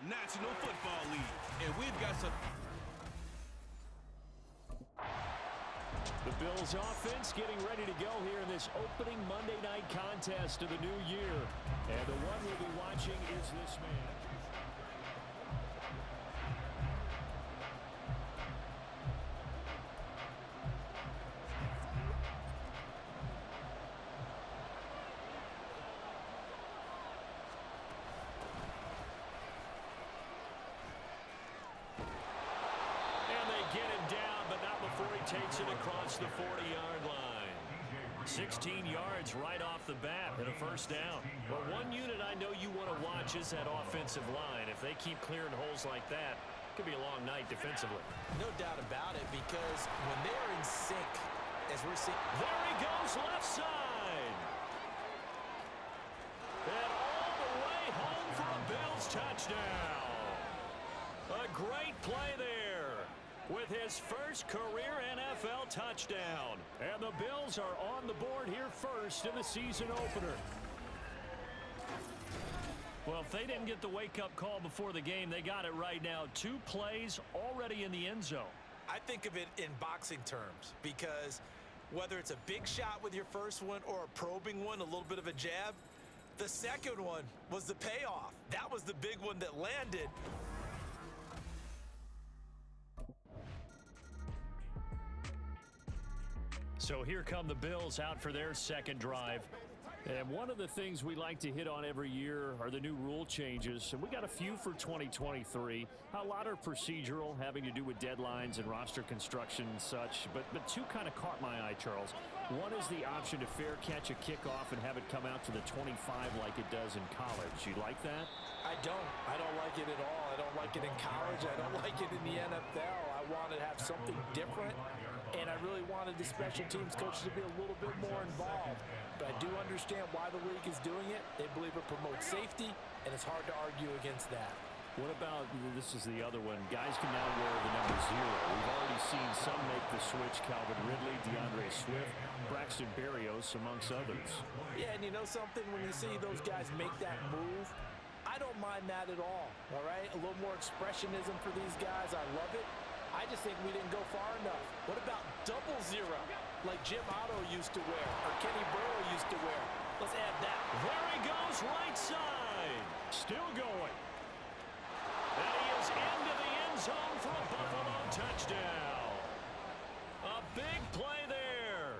National Football League. And we've got some... The Bills offense getting ready to go here in this opening Monday night contest of the new year. And the one we'll be watching is this man. Takes it across the 40-yard line. 16 yards right off the bat and a first down. Well, one unit I know you want to watch is that offensive line. If they keep clearing holes like that, it could be a long night defensively. No doubt about it, because when they're in sync, as we're seeing... There he goes, left side. And all the way home for a Bills touchdown. A great play there with his first career NFL touchdown. And the Bills are on the board here first in the season opener. Well, if they didn't get the wake-up call before the game, they got it right now. 2 plays already in the end zone. I think of it in boxing terms, because whether it's a big shot with your first one or a probing one, a little bit of a jab, the second one was the payoff. That was the big one that landed. So here come the Bills out for their second drive. And one of the things we like to hit on every year are the new rule changes. And we got a few for 2023. A lot are procedural, having to do with deadlines and roster construction and such. But 2 kind of caught my eye, Charles. One is the option to fair catch a kickoff and have it come out to the 25 like it does in college. You like that? I don't like it at all. I don't like it in college. I don't like it in the NFL. I want to have something different. And I really wanted the special teams coaches to be a little bit more involved. But I do understand why the league is doing it. They believe it promotes safety, and it's hard to argue against that. What about, this is the other one, guys can now wear the number 0. We've already seen some make the switch, Calvin Ridley, DeAndre Swift, Braxton Berrios, amongst others. Yeah, and you know something? When you see those guys make that move, I don't mind that at all right? A little more expressionism for these guys. I love it. I just think we didn't go far enough. What about 0, like Jim Otto used to wear, or Kenny Burrow used to wear? Let's add that. There he goes, right side. Still going. And he is into the end zone for a Buffalo touchdown. A big play there.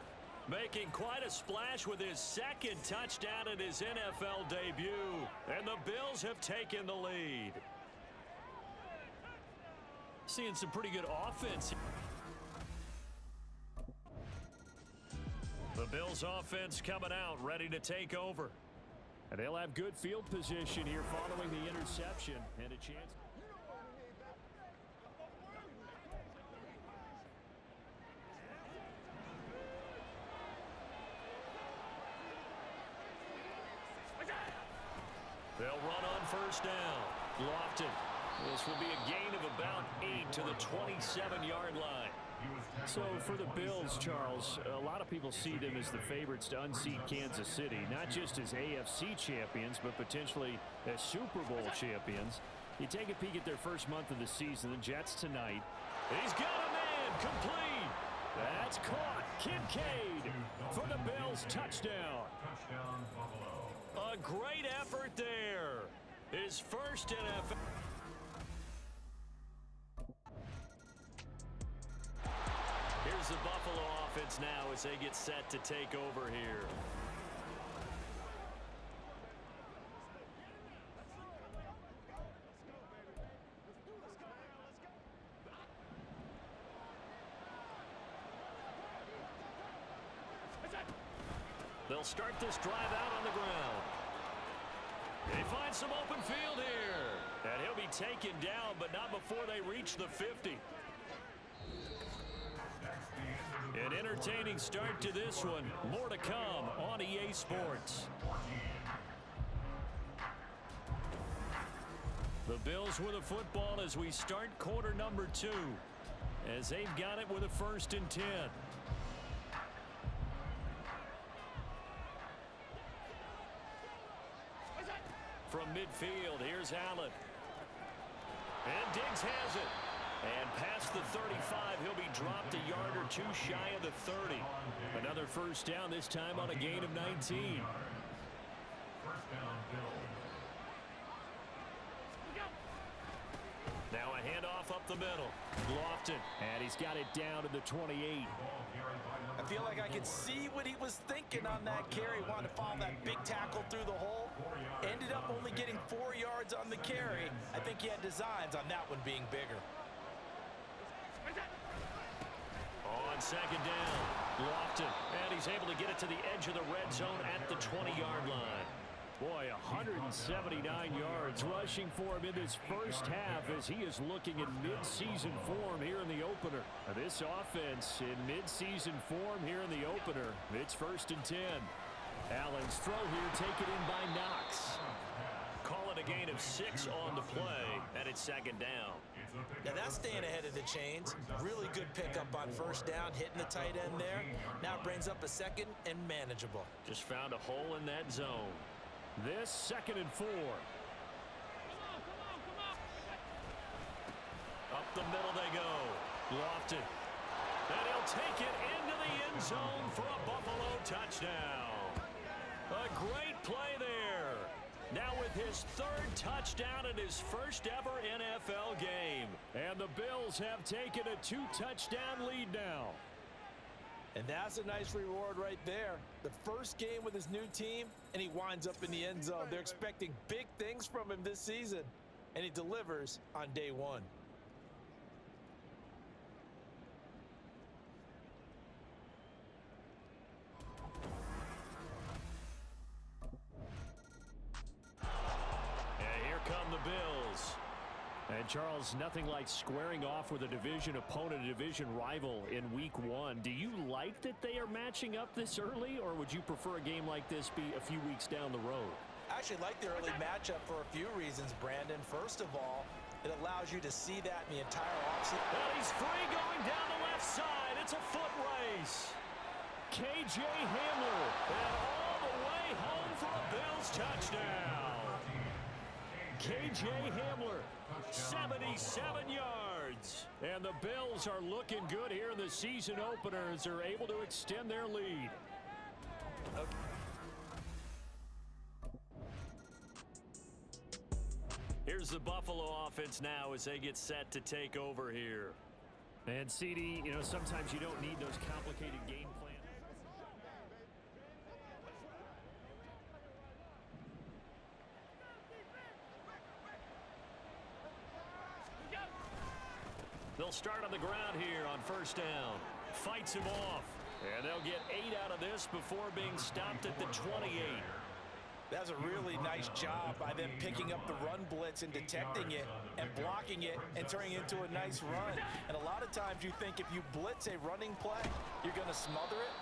Making quite a splash with his second touchdown in his NFL debut. And the Bills have taken the lead. Seeing some pretty good offense. The Bills offense coming out, ready to take over. And they'll have good field position here following the interception and a chance. They'll run on first down. Lofton. This will be a gain of about 8 to the 27-yard line. So for the Bills, Charles, a lot of people see them as the favorites to unseat Kansas City, not just as AFC champions, but potentially as Super Bowl champions. You take a peek at their first month of the season, the Jets tonight. He's got a man, complete. That's caught. Kincaid for the Bills, touchdown. A great effort there. His first NFL. Here's the Buffalo offense now as they get set to take over here. They'll start this drive out on the ground. They find some open field here. And he'll be taken down, but not before they reach the 50. An entertaining start to this one. More to come on EA Sports. The Bills with a football as we start quarter number 2. As they've got it with a 1st and 10. From midfield, here's Allen. And Diggs has it. And past the 35, he'll be dropped a yard or two shy of the 30. Another first down, this time on a gain of 19. Now a handoff up the middle. Lofton, and he's got it down to the 28. I feel like I could see what he was thinking on that carry. Wanted to follow that big tackle through the hole. Ended up only getting 4 yards on the carry. I think he had designs on that one being bigger. On second down, Lofton, and he's able to get it to the edge of the red zone at the 20-yard line. Boy, 179 yards rushing for him in this first half as he is looking in mid-season form here in the opener. This offense in mid-season form here in the opener. It's 1st and 10. Allen's throw here taken in by Knox. Call it a gain of 6 on the play, and it's 2nd down. Now that's staying ahead of the chains. Really good pickup on 1st down, hitting the tight end there. Now it brings up a 2nd and manageable. Just found a hole in that zone. This 2nd and 4. Up the middle they go. Lofton. And he'll take it into the end zone for a Buffalo touchdown. A great play there. Now with his 3rd touchdown in his first ever NFL game. And the Bills have taken a 2-touchdown lead now. And that's a nice reward right there. The first game with his new team, and he winds up in the end zone. They're expecting big things from him this season, and he delivers on day 1. And here come the Bills. And, Charles, nothing like squaring off with a division opponent, a division rival in Week 1. Do you like that they are matching up this early, or would you prefer a game like this be a few weeks down the road? I actually like the early matchup for a few reasons, Brandon. First of all, it allows you to see that in the entire offseason. And he's free going down the left side. It's a foot race. K.J. Hamler, and all the way home for a Bills touchdown. K.J. Hamler, 77 yards. And the Bills are looking good here in the season opener as they're able to extend their lead. Here's the Buffalo offense now as they get set to take over here. And CD, you know, sometimes you don't need those complicated game plans. They'll start on the ground here on 1st down. Fights him off. And they'll get 8 out of this before being stopped at the 28. That's a really nice job by them picking up the run blitz and detecting it and blocking it and turning it into a nice run. And a lot of times you think if you blitz a running play, you're going to smother it.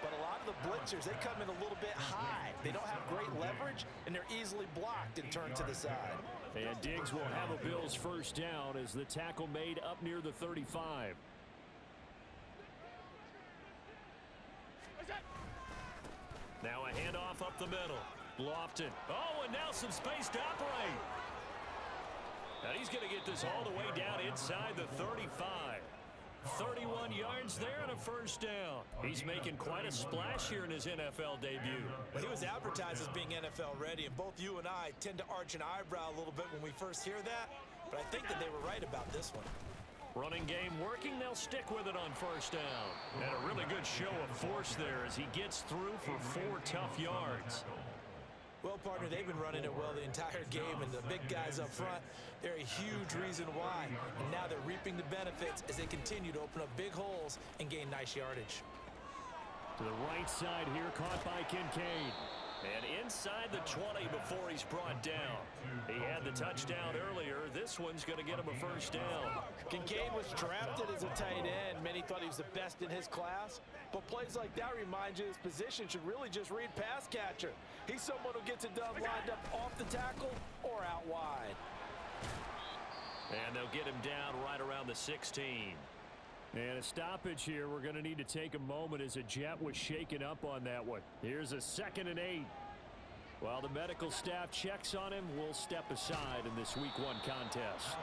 But a lot of the blitzers, they come in a little bit high. They don't have great leverage, and they're easily blocked and turned to the side. And Diggs will have a Bills 1st down as the tackle made up near the 35. Now a handoff up the middle. Lofton. Oh, and now some space to operate. Now he's going to get this all the way down inside the 35. 31 yards there and a 1st down. He's making quite a splash here in his NFL debut. Well, he was advertised as being NFL ready, and both you and I tend to arch an eyebrow a little bit when we first hear that, but I think that they were right about this one. Running game working, they'll stick with it on 1st down. And a really good show of force there as he gets through for 4 tough yards. Well, partner, they've been running it well the entire game, and the big guys up front, they're a huge reason why. And now they're reaping the benefits as they continue to open up big holes and gain nice yardage. To the right side here, caught by Kincaid. And inside the 20 before he's brought down. He had the touchdown earlier. This one's going to get him a 1st down. Kincaid was drafted as a tight end. Many thought he was the best in his class. But plays like that remind you his position should really just read pass catcher. He's someone who gets it done lined up off the tackle or out wide. And they'll get him down right around the 16. And a stoppage here. We're going to need to take a moment as a jet was shaken up on that one. Here's a 2nd and 8. While the medical staff checks on him, we'll step aside in this Week 1 contest.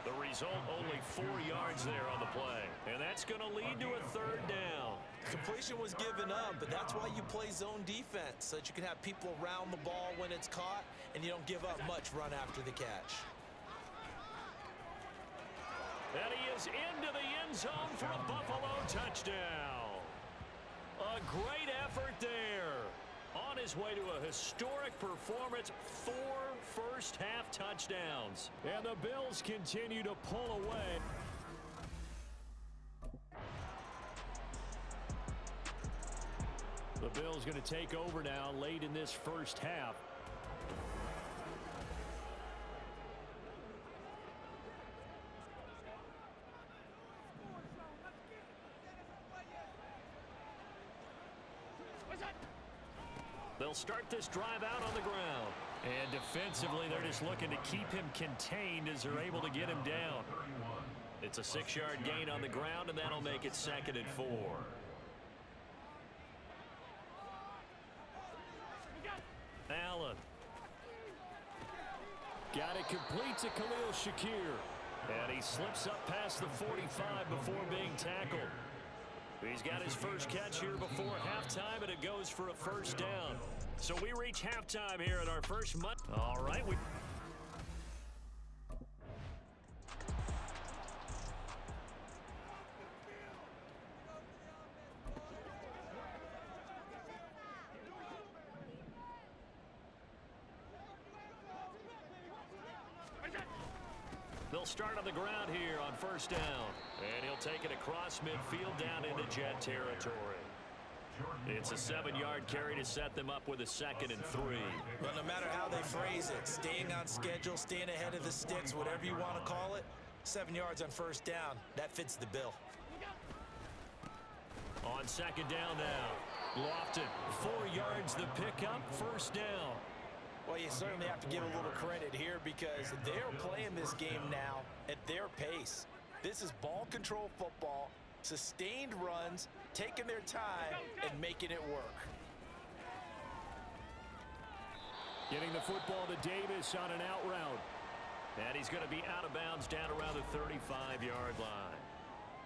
The result, only 4 yards there on the play. And that's going to lead to a third down. Completion was given up, but that's why you play zone defense, so that you can have people around the ball when it's caught, and you don't give up much run after the catch. And he is into the end zone for a Buffalo touchdown. A great effort there. On his way to a historic performance, 4 first-half touchdowns. And the Bills continue to pull away. The Bills going to take over now late in this first half. They'll start this drive out on the ground. And defensively, they're just looking to keep him contained as they're able to get him down. It's a 6-yard gain on the ground, and that'll make it 2nd and 4. Allen. Got it complete to Khalil Shakir. And he slips up past the 45 before being tackled. He's got his first catch here before halftime, and it goes for a first down. So we reach halftime here at our first month. All right. They'll start on the ground here on first down. And he'll take it across midfield down into Jet territory. It's a 7-yard carry to set them up with a 2nd and 3. But no matter how they phrase it, staying on schedule, staying ahead of the sticks, whatever you want to call it, 7 yards on first down, that fits the bill. On 2nd down now, Lofton, 4 yards the pickup, first down. Well, you certainly have to give a little credit here because they're playing this game now at their pace. This is ball control football, sustained runs, taking their time, and making it work. Getting the football to Davis on an out route. And he's going to be out of bounds down around the 35-yard line.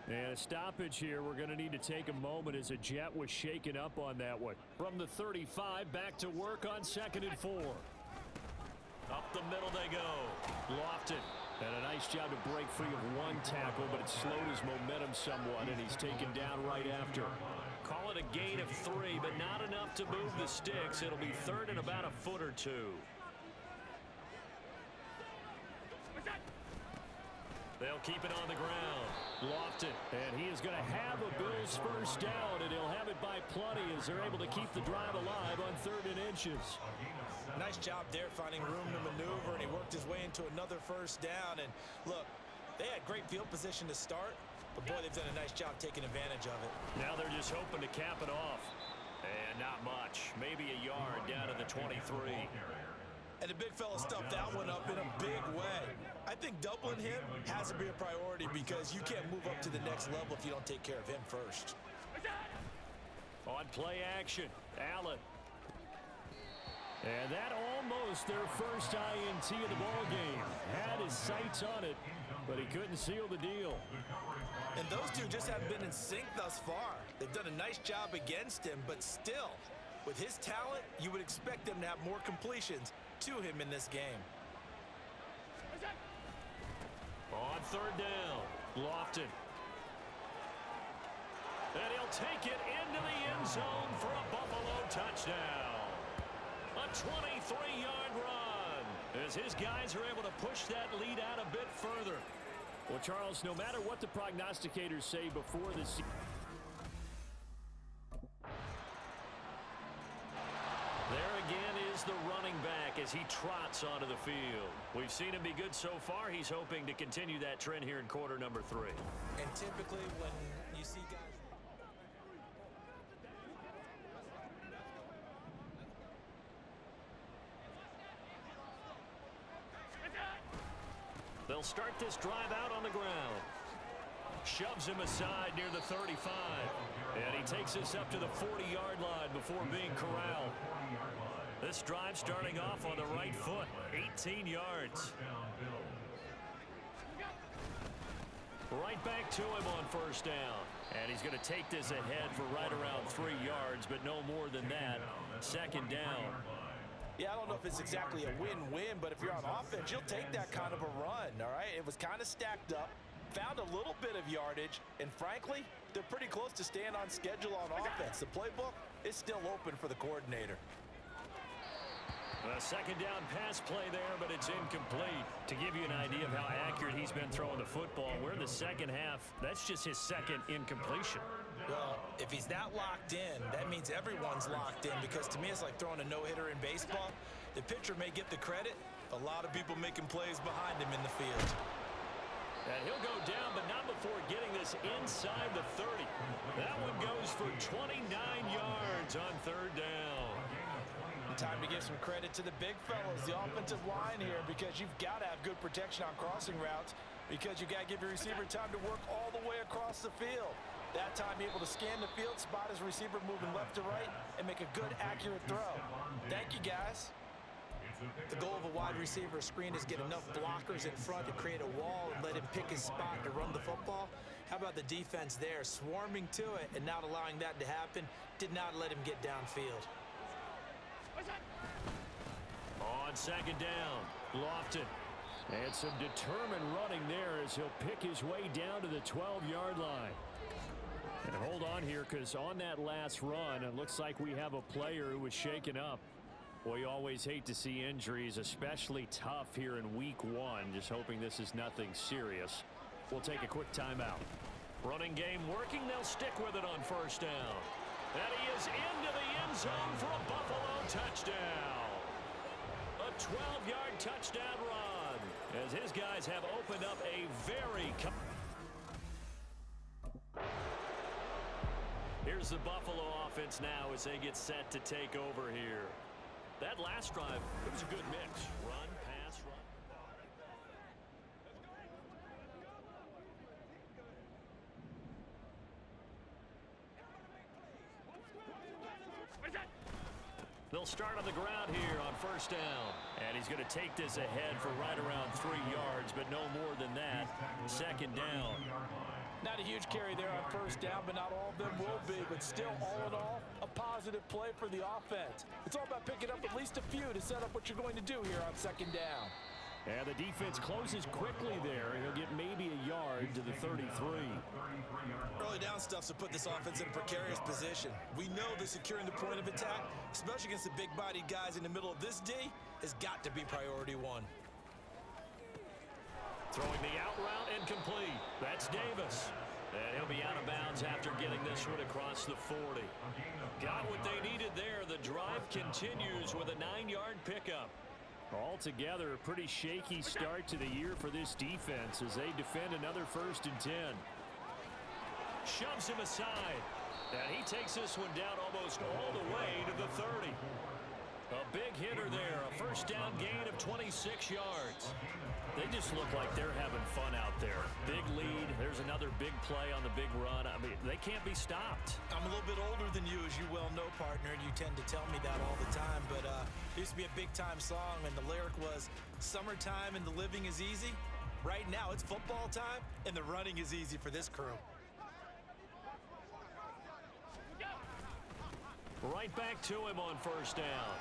And a stoppage here. We're going to need to take a moment as a Jet was shaken up on that one. From the 35, back to work on 2nd and 4. Up the middle they go. Lofton. And a nice job to break free of one tackle, but it slowed his momentum somewhat, and he's taken down right after. Call it a gain of 3, but not enough to move the sticks. It'll be 3rd and about a foot or 2. They'll keep it on the ground. Lofton, and he is going to have a Bills first down, and he'll have it by plenty as they're able to keep the drive alive on 3rd and inches. Nice job there finding room to maneuver, and he worked his way into another first down. And look, they had great field position to start, but boy, they've done a nice job taking advantage of it. Now they're just hoping to cap it off. And not much, maybe a yard down to the 23. And the big fella stuffed that one up in a big way. I think doubling him has to be a priority because you can't move up to the next level if you don't take care of him first. On play action, Allen. And that almost their first INT of the ball game. Had his sights on it, but he couldn't seal the deal. And those two just haven't been in sync thus far. They've done a nice job against him, but still, with his talent, you would expect them to have more completions to him in this game. On 3rd down, Lofton. And he'll take it into the end zone for a Buffalo touchdown. A 23-yard run as his guys are able to push that lead out a bit further. Well, Charles, no matter what the prognosticators say before the season, there again is the running back as he trots onto the field. We've seen him be good so far. He's hoping to continue that trend here in quarter number 3. And typically when you see guys... They'll start this drive out on the ground. Shoves him aside near the 35. And he takes us up to the 40-yard line before being corralled. This drive starting off on the right foot, 18 yards. Right back to him on first down. And he's going to take this ahead for right around 3 yards, but no more than that. Second down. Yeah, I don't know if it's exactly a win-win, but if you're on offense, you'll take that kind of a run, all right? It was kind of stacked up, found a little bit of yardage, and frankly, they're pretty close to staying on schedule on offense. The playbook is still open for the coordinator. A second down pass play there, but it's incomplete. To give you an idea of how accurate he's been throwing the football, we're in the second half. That's just his second incompletion. Well, if he's that locked in, that means everyone's locked in, because to me it's like throwing a no-hitter in baseball. The pitcher may get the credit, a lot of people making plays behind him in the field. And he'll go down, but not before getting this inside the 30. That one goes for 29 yards on third down. Time to give some credit to the big fellas, the offensive line here, because you've got to have good protection on crossing routes, because you got to give your receiver time to work all the way across the field. That time able to scan the field, spot his receiver moving left to right, and make a good, accurate throw. Thank you, guys. The goal of a wide receiver screen is get enough blockers in front to create a wall and let him pick his spot to run the football. How about the defense there, swarming to it and not allowing that to happen? Did not let him get downfield. On second down, Lofton. And some determined running there as he'll pick his way down to the 12-yard line. And hold on here, because on that last run, it looks like we have a player who was shaken up. Well, you always hate to see injuries, especially tough here in week 1. Just hoping this is nothing serious. We'll take a quick timeout. Running game working. They'll stick with it on first down. And he is into the end zone for a Buffalo touchdown. A 12-yard touchdown run as his guys have opened up a very... Here's the Buffalo offense now as they get set to take over here. That last drive, it was a good mix. Run, pass, run. They'll start on the ground here on first down. And he's going to take this ahead for right around 3 yards, but no more than that. Second down. Not a huge carry there on first down, but not all of them will be. But still, all in all, a positive play for the offense. It's all about picking up at least a few to set up what you're going to do here on second down. And the defense closes quickly there. He'll get maybe a yard to the 33. Early down stuff's to put this offense in a precarious position. We know that securing the point of attack, especially against the big-bodied guys in the middle of this D, has got to be priority 1. Throwing the out route incomplete. That's Davis. And he'll be out of bounds after getting this one across the 40. Got what they needed there. The drive continues with a 9-yard pickup. Altogether, a pretty shaky start to the year for this defense as they defend another 1st and 10. Shoves him aside. And he takes this one down almost all the way to the 30. A big hitter there. A first down gain of 26 yards. They just look like they're having fun out there. Big lead. There's another big play on the big run. I mean, they can't be stopped. I'm a little bit older than you, as you well know, partner, and you tend to tell me that all the time. But it used to be a big-time song, and the lyric was, "Summertime and the living is easy." Right now, it's football time, and the running is easy for this crew. Right back to him on first down.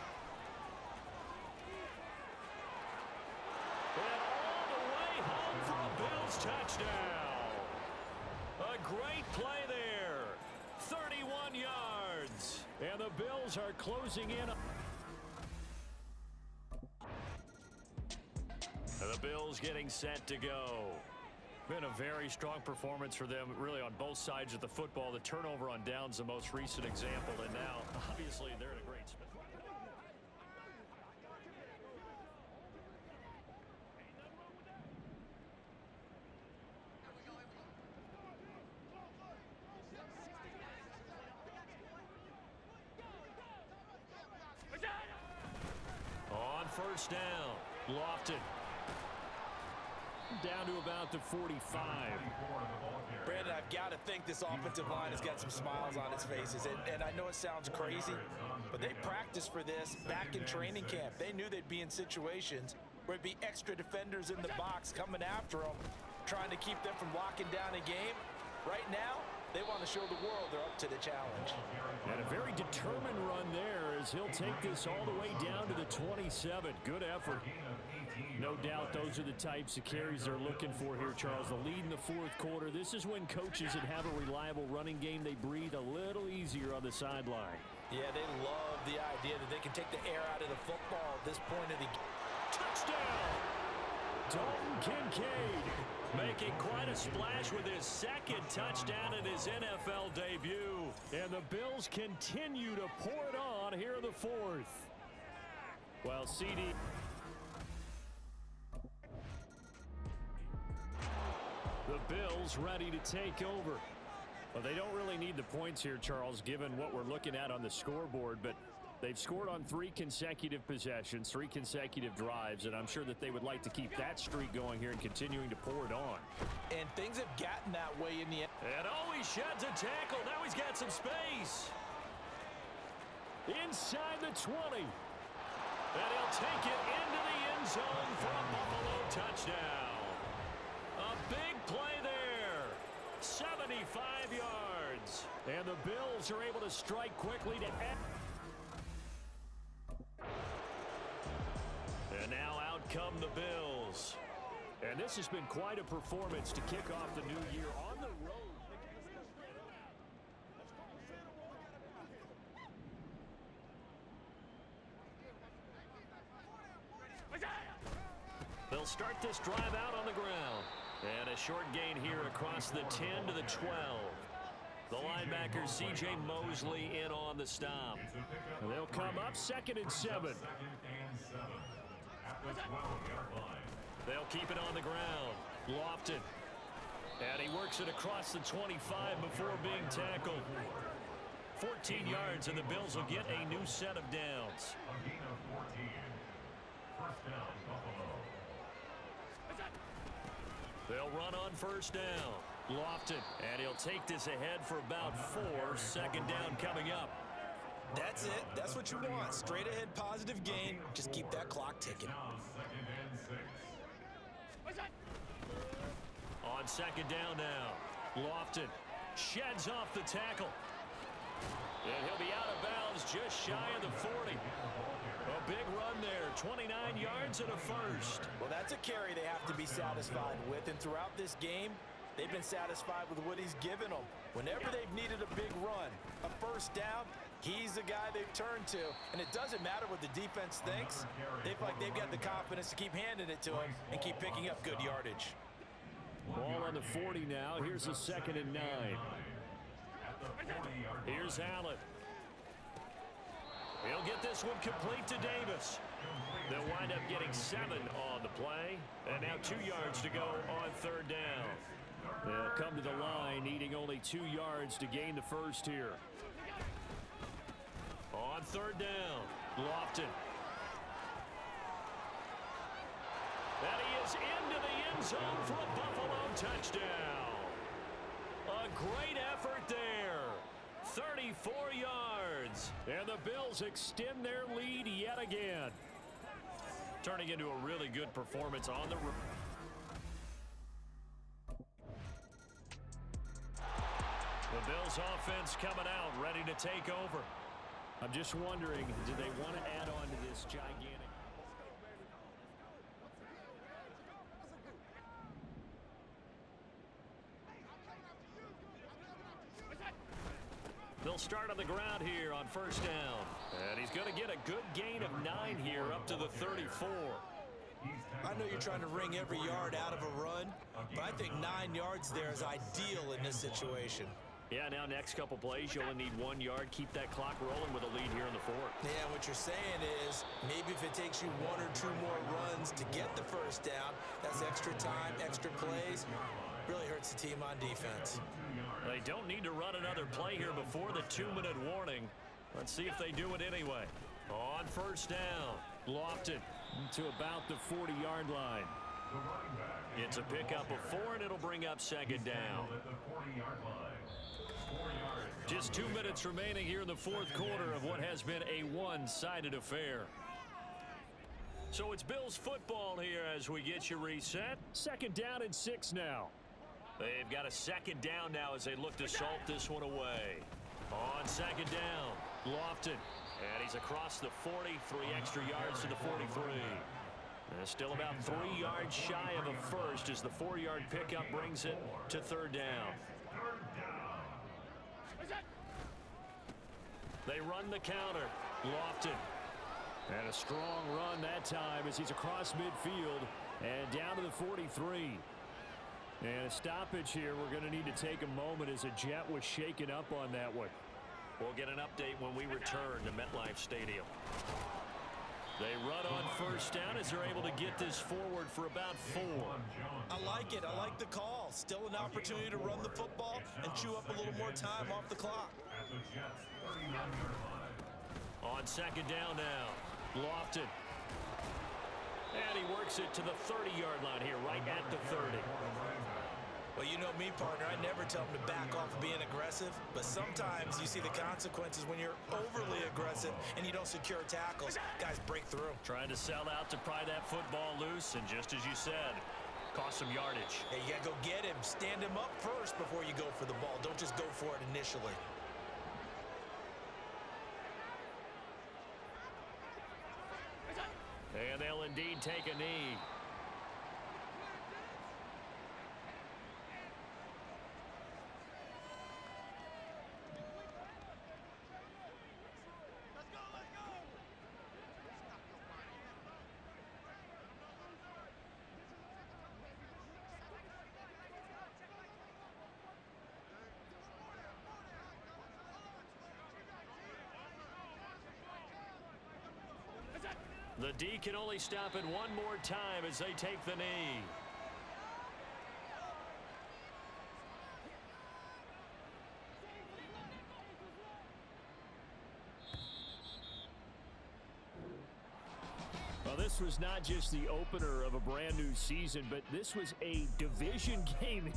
And all the way home for a Bills touchdown. A great play there. 31 yards. And the Bills are closing in. And the Bills getting set to go. Been a very strong performance for them, really, on both sides of the football. The turnover on downs, the most recent example, and now, obviously, they're in a great spot. On first down, Lofton. Down to about the 45. Brandon, I've got to think this offensive line has got some smiles on its faces. And I know it sounds crazy, but they practiced for this back in training camp. They knew they'd be in situations where it'd be extra defenders in the box coming after them. trying to keep them from locking down a game. Right now, they want to show the world they're up to the challenge. And a very determined run there as he'll take this all the way down to the 27. Good effort. No doubt those are the types of carries they're looking for here, Charles. The lead in the fourth quarter. This is when coaches that have a reliable running game, they breathe a little easier on the sideline. Yeah, they love the idea that they can take the air out of the football at this point of the game. Touchdown! Dalton Kincaid making quite a splash with his second touchdown in his NFL debut. And the Bills continue to pour it on here in the fourth. Well, CD... The Bills ready to take over. Well, they don't really need the points here, Charles, given what we're looking at on the scoreboard, but they've scored on 3 consecutive possessions, 3 consecutive drives, and I'm sure that they would like to keep that streak going here and continuing to pour it on. And things have gotten that way in the end. And he sheds a tackle. Now he's got some space. Inside the 20. And he'll take it into the end zone for a Buffalo touchdown. A big play there. 75 yards. And the Bills are able to strike quickly to end. And now out come the Bills. And this has been quite a performance to kick off the new year on the road. They'll start this drive out on the ground. And a short gain here across the 10 to the 12. The linebacker, C.J. Mosley, in on the stop. And they'll come up 2nd and 7. They'll keep it on the ground. Lofton. And he works it across the 25 before being tackled. 14 yards, and the Bills will get a new set of downs. They'll run on first down. Lofton, and he'll take this ahead for about 4. 2nd down coming up. That's it. That's what you want. Straight ahead positive gain. Just keep that clock ticking. On 2nd down now. Lofton sheds off the tackle. And he'll be out of bounds just shy of the 40. A big run there, 29 yards and a first. Well, that's a carry they have to be satisfied with, and throughout this game, they've been satisfied with what he's given them. Whenever they've needed a big run, a first down, he's the guy they've turned to. And it doesn't matter what the defense thinks. They feel like they've got the confidence to keep handing it to him and keep picking up good yardage. Ball on the 40 now. Here's a 2nd and 9. Here's Allen. He'll get this one complete to Davis. They'll wind up getting 7 on the play. And now 2 yards to go on 3rd down. They'll come to the line, needing only 2 yards to gain the first here. On 3rd down, Lofton. And he is into the end zone for a Buffalo touchdown. A great effort there. 34 yards. And the Bills extend their lead yet again. Turning into a really good performance on the road. The Bills offense coming out, ready to take over. I'm just wondering, do they want to add on to this gigantic... They'll start on the ground here on first down. And he's going to get a good gain of 9 here up to the 34. I know you're trying to wring every yard out of a run, but I think 9 yards there is ideal in this situation. Yeah, now next couple plays, you'll only need 1 yard. Keep that clock rolling with a lead here in the fourth. Yeah, what you're saying is maybe if it takes you 1 or 2 more runs to get the first down, that's extra time, extra plays. Really hurts the team on defense. They don't need to run another play here before the 2-minute warning. Let's see if they do it anyway. On first down, Lofton to about the 40-yard line. It's a pickup of 4, and it'll bring up 2nd down. Just 2 minutes remaining here in the fourth quarter of what has been a one-sided affair. So it's Bills football here as we get you reset. 2nd down and 6 now. They've got a 2nd down now as they look to salt this one away. On 2nd down, Lofton. And he's across the 40, 3 extra yards to the 43. Still about 3 yards shy of a first as the 4-yard pickup brings it to 3rd down. They run the counter. Lofton. And a strong run that time as he's across midfield and down to the 43. And a stoppage here. We're going to need to take a moment as a jet was shaken up on that one. We'll get an update when we return to MetLife Stadium. They run on 1st down as they're able to get this forward for about 4. I like it. I like the call. Still an opportunity to run the football and chew up a little more time off the clock. On 2nd down now, Lofton. And he works it to the 30-yard line here, right at the 30. Well, you know me, partner. I never tell them to back off of being aggressive, but sometimes you see the consequences when you're overly aggressive and you don't secure tackles. Guys break through. Trying to sell out to pry that football loose, and just as you said, cost some yardage. Hey, you got to go get him. Stand him up first before you go for the ball. Don't just go for it initially. And they'll indeed take a knee. The D can only stop it one more time as they take the knee. Well, this was not just the opener of a brand new season, but this was a division game here.